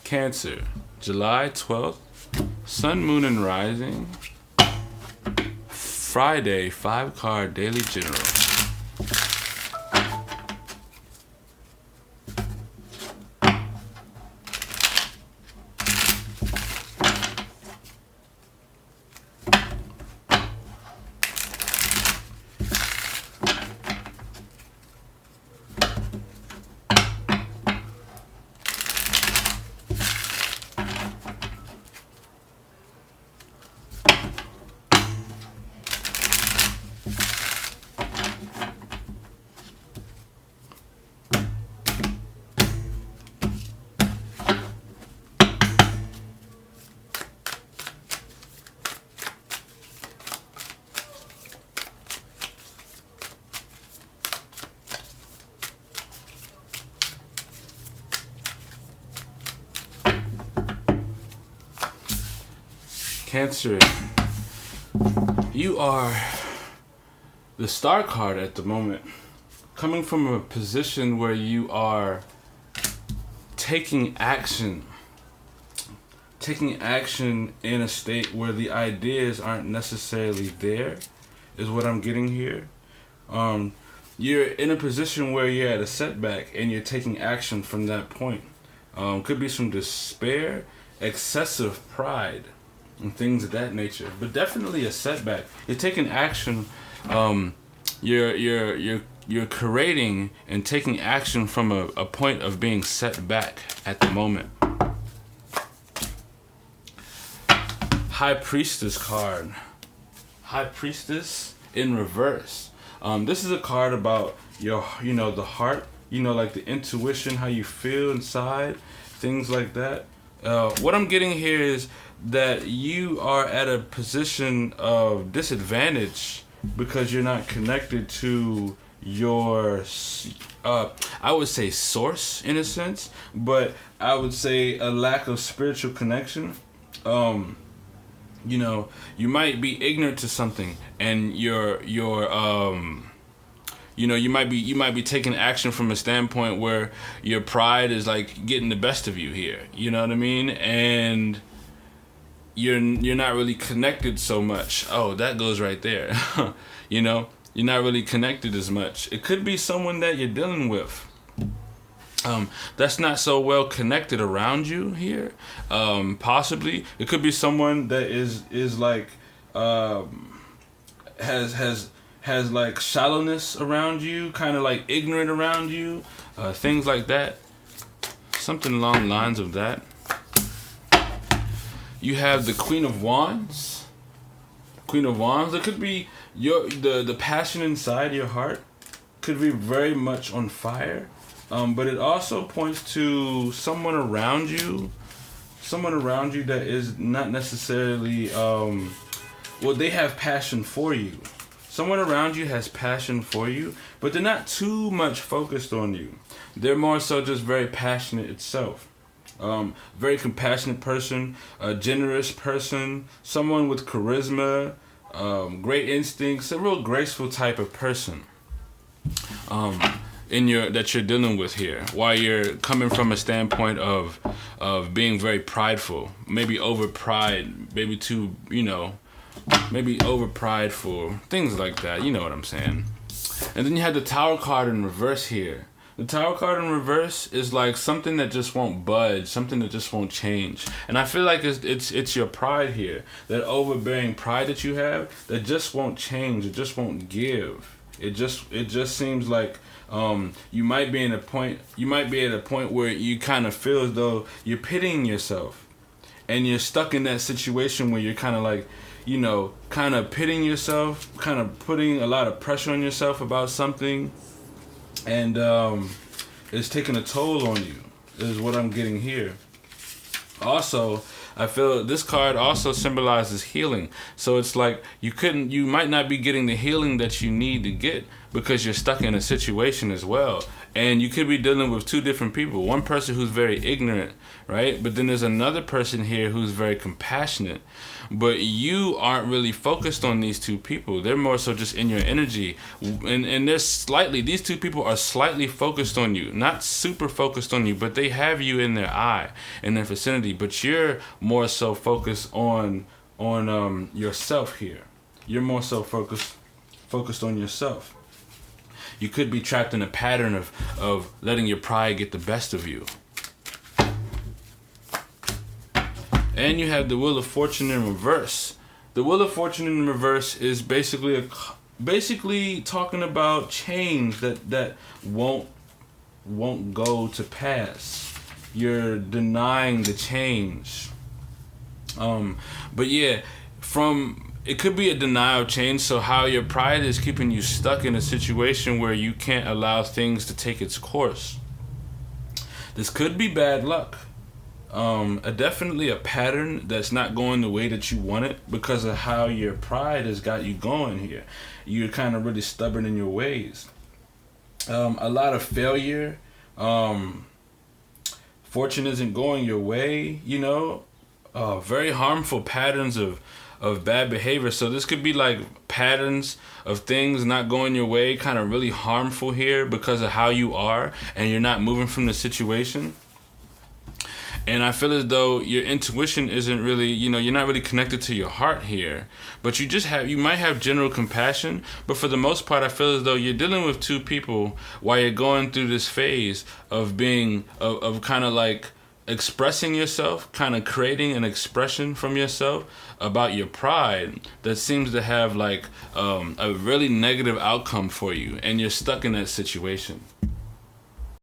Cancer, July 12th, Sun, Moon, and Rising. Friday, 5-card Daily General. Cancer, you are the star card at the moment, coming from a position where you are taking action in a state where the ideas aren't necessarily there, is what I'm getting here. You're in a position where you're at a setback and you're taking action from that point. Could be some despair, excessive pride, and things of that nature, but definitely a setback. You're taking action. You're creating and taking action from a point of being set back at the moment. High Priestess card. High Priestess in reverse. This is a card about the heart, like the intuition, how you feel inside, things like that. What I'm getting here is that you are at a position of disadvantage because you're not connected to your, I would say source in a sense, but I would say a lack of spiritual connection. You might be ignorant to something, and you might be taking action from a standpoint where your pride is like getting the best of you here. You know what I mean? And you're not really connected so much. Oh, that goes right there. You're not really connected as much. It could be someone that you're dealing with that's not so well connected around you here. Possibly it could be someone that is like has like shallowness around you, kind of like ignorant around you, things like that. Something along the lines of that. You have the Queen of Wands. Queen of Wands. It could be the passion inside your heart could be very much on fire. But it also points to someone around you that is not necessarily, they have passion for you. Someone around you has passion for you, but they're not too much focused on you. They're more so just very passionate itself. Very compassionate person, a generous person, someone with charisma, great instincts, a real graceful type of person. That you're dealing with here, while you're coming from a standpoint of being very prideful, maybe over pride, maybe too, maybe over prideful, things like that. You know what I'm saying? And then you have the Tower card in reverse here. The Tower card in reverse is like something that just won't budge, something that just won't change. And I feel like it's your pride here, that overbearing pride that you have that just won't change, it just won't give. It just seems like you might be at a point where you kind of feel as though you're pitying yourself, and you're stuck in that situation where you're kind of like, kind of pitying yourself, kind of putting a lot of pressure on yourself about something, and it's taking a toll on you, is what I'm getting here. Also, I feel this card also symbolizes healing. So it's like you might not be getting the healing that you need to get because you're stuck in a situation as well. And you could be dealing with two different people. One person who's very ignorant, right? But then there's another person here who's very compassionate. But you aren't really focused on these two people. They're more so just in your energy. And these two people are slightly focused on you. Not super focused on you, but they have you in their eye, in their vicinity. But you're more so focused on yourself here. You're more so focused on yourself. You could be trapped in a pattern of letting your pride get the best of you. And you have the Wheel of Fortune in reverse. The Wheel of Fortune in reverse is basically talking about change that won't go to pass. You're denying the change. But yeah, it could be a denial of change, so how your pride is keeping you stuck in a situation where you can't allow things to take its course. This could be bad luck. Definitely a pattern that's not going the way that you want it because of how your pride has got you going here. You're kind of really stubborn in your ways. A lot of failure. Fortune isn't going your way, very harmful patterns of bad behavior. So this could be like patterns of things not going your way, kind of really harmful here because of how you are and you're not moving from the situation. And I feel as though your intuition isn't really, you're not really connected to your heart here. But you might have general compassion, but for the most part, I feel as though you're dealing with two people while you're going through this phase of of kind of like expressing yourself, kind of creating an expression from yourself about your pride that seems to have like a really negative outcome for you, and you're stuck in that situation.